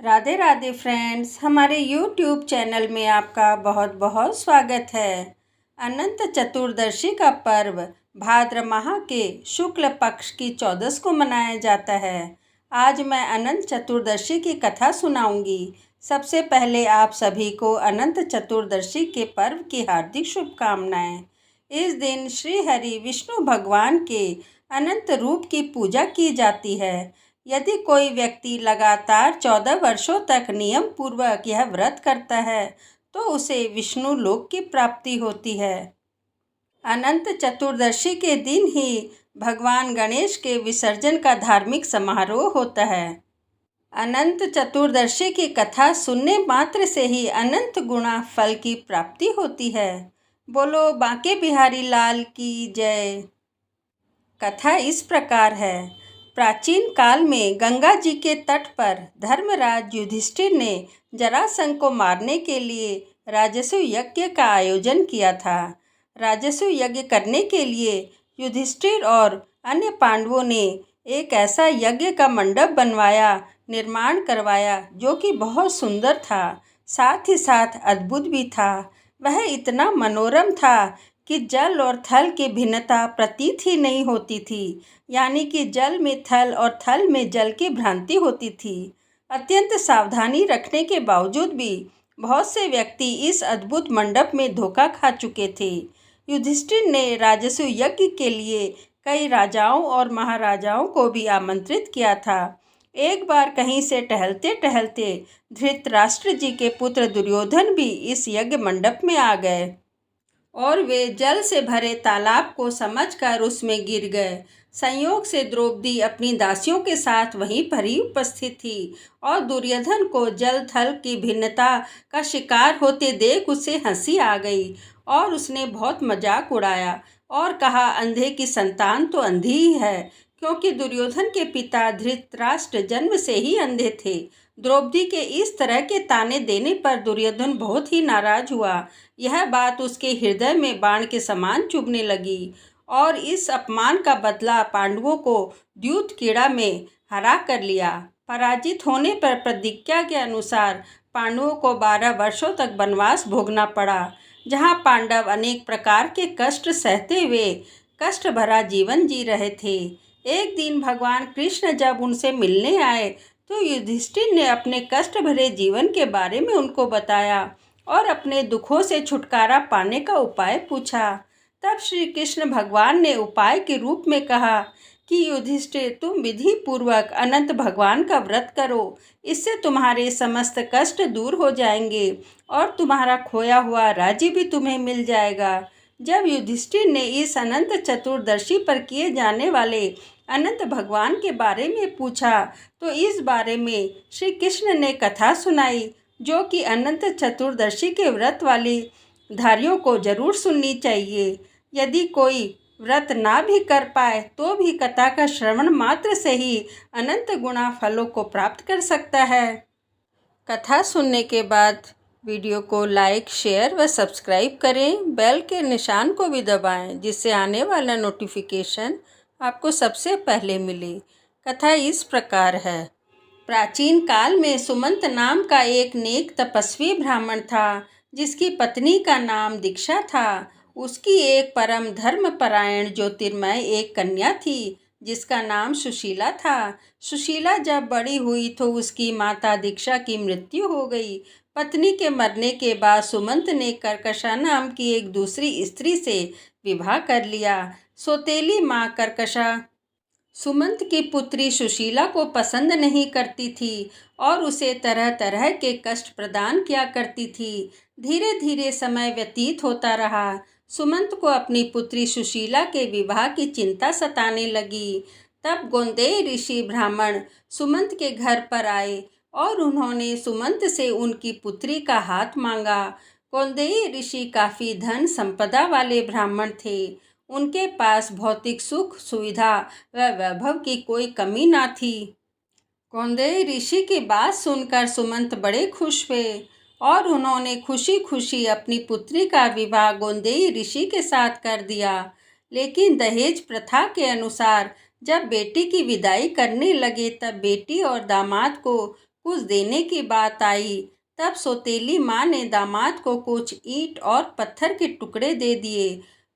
Radhe Radhe friends, हमारे YouTube channel में आपका बहुत बहुत स्वागत है। अनंत चतुर्दशी का पर्व भाद्र माह के शुक्ल पक्ष की चौदस को मनाया जाता है। आज मैं अनंत चतुर्दशी की कथा सुनाऊंगी। सबसे पहले आप सभी को अनंत चतुर्दशी के पर्व की हार्दिक शुभकामनाएं। इस दिन श्री हरि विष्णु भगवान के अनंत रूप की पूजा की जाती है। यदि कोई व्यक्ति लगातार 14 वर्षों तक नियम पूर्वक यह व्रत करता है तो उसे विष्णु लोक की प्राप्ति होती है। अनंत चतुर्दशी के दिन ही भगवान गणेश के विसर्जन का धार्मिक समारोह होता है। अनंत चतुर्दशी की कथा सुनने मात्र से ही अनंत गुणा फल की प्राप्ति होती है। बोलो बांके बिहारी लाल की जय। कथा इस प्रकार है। प्राचीन काल में गंगा जी के तट पर धर्मराज युधिष्ठिर ने जरासंध को मारने के लिए राजसूय यज्ञ का आयोजन किया था। राजसूय यज्ञ करने के लिए युधिष्ठिर और अन्य पांडवों ने एक ऐसा यज्ञ का मंडप निर्माण करवाया जो कि बहुत सुंदर था, साथ ही साथ अद्भुत भी था। वह इतना मनोरम था कि जल और थल की भिन्नता प्रतीत ही नहीं होती थी, यानी कि जल में थल और थल में जल की भ्रांति होती थी। अत्यंत सावधानी रखने के बावजूद भी बहुत से व्यक्ति इस अद्भुत मंडप में धोखा खा चुके थे। युधिष्ठिर ने राजसूय यज्ञ के लिए कई राजाओं और महाराजाओं को भी आमंत्रित किया था। एक बार कहीं से टहलते टहलते धृतराष्ट्र जी के पुत्र दुर्योधन भी इस यज्ञ मंडप में आ गए और वे जल से भरे तालाब को समझकर उसमें गिर गए। संयोग से द्रौपदी अपनी दासियों के साथ वहीं पर ही उपस्थित थी और दुर्योधन को जल थल की भिन्नता का शिकार होते देख उसे हंसी आ गई और उसने बहुत मजाक उड़ाया और कहा, अंधे की संतान तो अंधी ही है, क्योंकि दुर्योधन के पिता धृतराष्ट्र जन्म से ही अंधे थे। द्रौपदी के इस तरह के ताने देने पर दुर्योधन बहुत ही नाराज हुआ। यह बात उसके हृदय में बाण के समान चुभने लगी और इस अपमान का बदला पांडवों को द्यूत क्रीड़ा में हरा कर लिया। पराजित होने पर प्रतिज्ञा के अनुसार पांडवों को 12 वर्षों तक वनवास भोगना पड़ा, जहां पांडव अनेक प्रकार के कष्ट सहते हुए कष्ट भरा जीवन जी रहे थे। एक दिन भगवान कृष्ण जब उनसे मिलने आए तो युधिष्ठिर ने अपने कष्ट भरे जीवन के बारे में उनको बताया और अपने दुखों से छुटकारा पाने का उपाय पूछा। तब श्री कृष्ण भगवान ने उपाय के रूप में कहा कि युधिष्ठिर, तुम विधि पूर्वक अनंत भगवान का व्रत करो, इससे तुम्हारे समस्त कष्ट दूर हो जाएंगे और तुम्हारा खोया हुआ राज्य भी तुम्हें मिल जाएगा। जब युधिष्ठिर ने इस अनंत चतुर्दशी पर किए जाने वाले अनंत भगवान के बारे में पूछा तो इस बारे में श्री कृष्ण ने कथा सुनाई, जो कि अनंत चतुर्दशी के व्रत वाली धारियों को जरूर सुननी चाहिए। यदि कोई व्रत ना भी कर पाए तो भी कथा का श्रवण मात्र से ही अनंत गुणा फलों को प्राप्त कर सकता है। कथा सुनने के बाद वीडियो को लाइक, शेयर व सब्सक्राइब करें। बेल के निशान को भी दबाएं, जिससे आने वाला नोटिफिकेशन आपको सबसे पहले मिले। कथा इस प्रकार है। प्राचीन काल में सुमंत नाम का एक नेक तपस्वी ब्राह्मण था, जिसकी पत्नी का नाम दीक्षा था। उसकी एक परम धर्मपरायण ज्योतिर्मय एक कन्या थी, जिसका नाम सुशीला था। सुशीला जब बड़ी हुई तो उसकी माता दीक्षा की मृत्यु हो गई। पत्नी के मरने के बाद सुमंत ने कर्कशा नाम की एक दूसरी स्त्री से विवाह कर लिया। सौतेली माँ कर्कशा सुमंत की पुत्री सुशीला को पसंद नहीं करती थी और उसे तरह तरह के कष्ट प्रदान किया करती थी। धीरे धीरे समय व्यतीत होता रहा। सुमंत को अपनी पुत्री सुशीला के विवाह की चिंता सताने लगी। तब गोंदेय ऋषि ब्राह्मण सुमंत के घर पर आए और उन्होंने सुमंत से उनकी पुत्री का हाथ मांगा। गोंदेय ऋषि काफ़ी धन संपदा वाले ब्राह्मण थे। उनके पास भौतिक सुख सुविधा व वैभव की कोई कमी ना थी। गोंदेय ऋषि की बात सुनकर सुमंत बड़े खुश हुए और उन्होंने खुशी खुशी अपनी पुत्री का विवाह गोंदेय ऋषि के साथ कर दिया। लेकिन दहेज प्रथा के अनुसार जब बेटी की विदाई करने लगे तब बेटी और दामाद को कुछ देने की बात आई, तब सौतेली माँ ने दामाद को कुछ ईंट और पत्थर के टुकड़े दे दिए।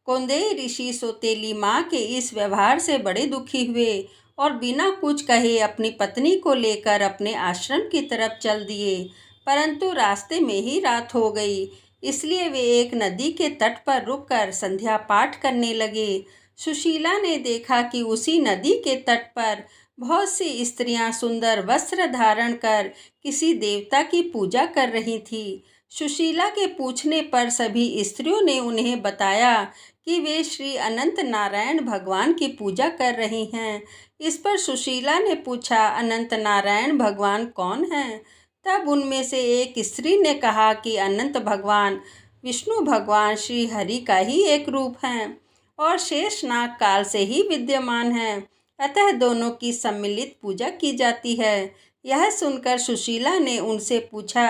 गोंदेई ऋषि सौतेली माँ के इस व्यवहार से बड़े दुखी हुए और बिना कुछ कहे अपनी पत्नी को लेकर अपने आश्रम की तरफ चल दिए। परंतु रास्ते में ही रात हो गई, इसलिए वे एक नदी के तट पर रुककर संध्या पाठ करने लगे। सुशीला ने देखा कि उसी नदी के तट पर बहुत सी स्त्रियां सुंदर वस्त्र धारण कर किसी देवता की पूजा कर रही थी। सुशीला के पूछने पर सभी स्त्रियों ने उन्हें बताया कि वे श्री अनंत नारायण भगवान की पूजा कर रही हैं। इस पर सुशीला ने पूछा, अनंत नारायण भगवान कौन हैं? तब उनमें से एक स्त्री ने कहा कि अनंत भगवान विष्णु भगवान श्री हरि का ही एक रूप हैं और शेषनाग काल से ही विद्यमान हैं, अतः दोनों की सम्मिलित पूजा की जाती है। यह सुनकर सुशीला ने उनसे पूछा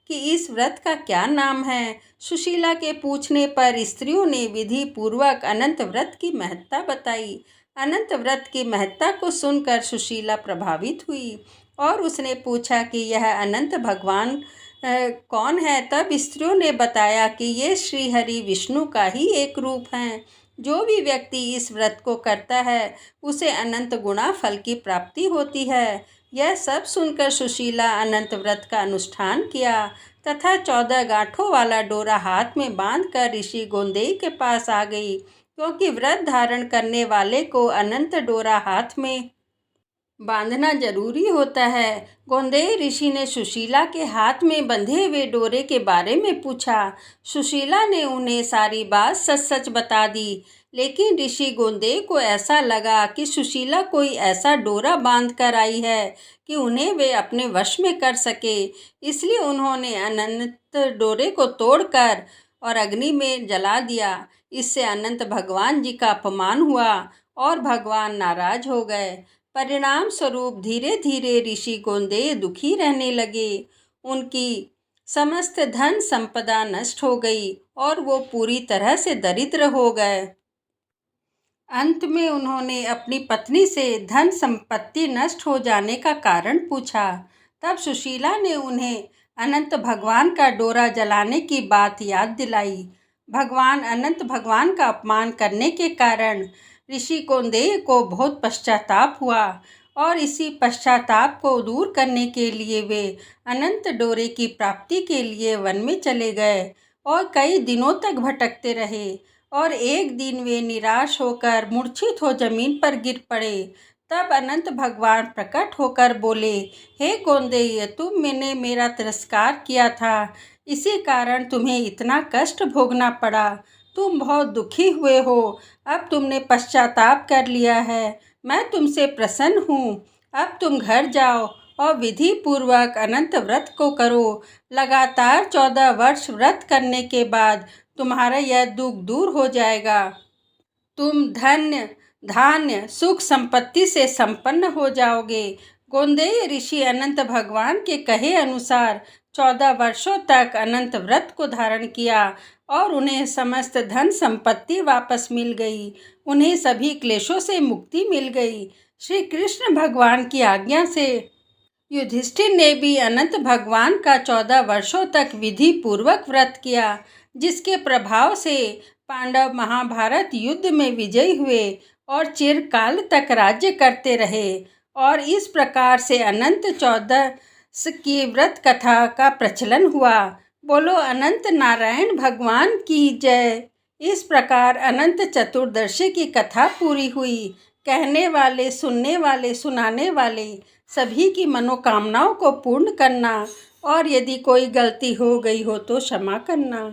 कि इस व्रत का क्या नाम है। सुशीला के पूछने पर स्त्रियों ने विधि पूर्वक अनंत व्रत की महत्ता बताई। अनंत व्रत की महत्ता को सुनकर सुशीला प्रभावित हुई और उसने पूछा कि यह अनंत भगवान कौन है। तब स्त्रियों ने बताया कि ये श्री हरि विष्णु का ही एक रूप हैं। जो भी व्यक्ति इस व्रत को करता है उसे अनंत गुणा फल की प्राप्ति होती है। यह सब सुनकर सुशीला अनंत व्रत का अनुष्ठान किया तथा 14 गांठों वाला डोरा हाथ में बांधकर ऋषि गोंदेई के पास आ गई, क्योंकि व्रत धारण करने वाले को अनंत डोरा हाथ में बांधना जरूरी होता है। गोंदेई ऋषि ने सुशीला के हाथ में बंधे हुए डोरे के बारे में पूछा। सुशीला ने उन्हें सारी बात सच सच बता दी, लेकिन ऋषि गोंदेई को ऐसा लगा कि सुशीला कोई ऐसा डोरा बांध कर आई है कि उन्हें वे अपने वश में कर सके। इसलिए उन्होंने अनंत डोरे को तोड़कर और अग्नि में जला दिया। इससे अनंत भगवान जी का अपमान हुआ और भगवान नाराज हो गए। परिणाम स्वरूप धीरे धीरे ऋषि गोंदेई दुखी रहने लगे। उनकी समस्त धन संपदा नष्ट हो गई और वो पूरी तरह से दरिद्र हो गए। अंत में उन्होंने अपनी पत्नी से धन संपत्ति नष्ट हो जाने का कारण पूछा। तब सुशीला ने उन्हें अनंत भगवान का डोरा जलाने की बात याद दिलाई। भगवान अनंत भगवान का अपमान करने के कारण ऋषि गोंदेई को बहुत पश्चाताप हुआ और इसी पश्चाताप को दूर करने के लिए वे अनंत डोरे की प्राप्ति के लिए वन में चले गए और कई दिनों तक भटकते रहे। और एक दिन वे निराश होकर मूर्छित हो जमीन पर गिर पड़े। तब अनंत भगवान प्रकट होकर बोले, हे गोंदेई, तुमने मेरा तिरस्कार किया था, इसी कारण तुम्हें इतना कष्ट भोगना पड़ा। तुम बहुत दुखी हुए हो। अब तुमने पश्चाताप कर लिया है, मैं तुमसे प्रसन्न हूँ। अब तुम घर जाओ और विधि पूर्वक अनंत व्रत को करो। लगातार 14 वर्ष व्रत करने के बाद तुम्हारा यह दुख दूर हो जाएगा। तुम धन्य धान्य सुख संपत्ति से संपन्न हो जाओगे। गोंदेई ऋषि अनंत भगवान के कहे अनुसार 14 वर्षों तक अनंत व्रत को धारण किया और उन्हें समस्त धन संपत्ति वापस मिल गई। उन्हें सभी क्लेशों से मुक्ति मिल गई। श्री कृष्ण भगवान की आज्ञा से युधिष्ठिर ने भी अनंत भगवान का 14 वर्षों तक विधि पूर्वक व्रत किया, जिसके प्रभाव से पांडव महाभारत युद्ध में विजयी हुए और चिरकाल तक राज्य करते रहे। और इस प्रकार से अनंत 14 की व्रत कथा का प्रचलन हुआ। बोलो अनंत नारायण भगवान की जय। इस प्रकार अनंत चतुर्दशी की कथा पूरी हुई। कहने वाले, सुनने वाले, सुनाने वाले सभी की मनोकामनाओं को पूर्ण करना और यदि कोई गलती हो गई हो तो क्षमा करना।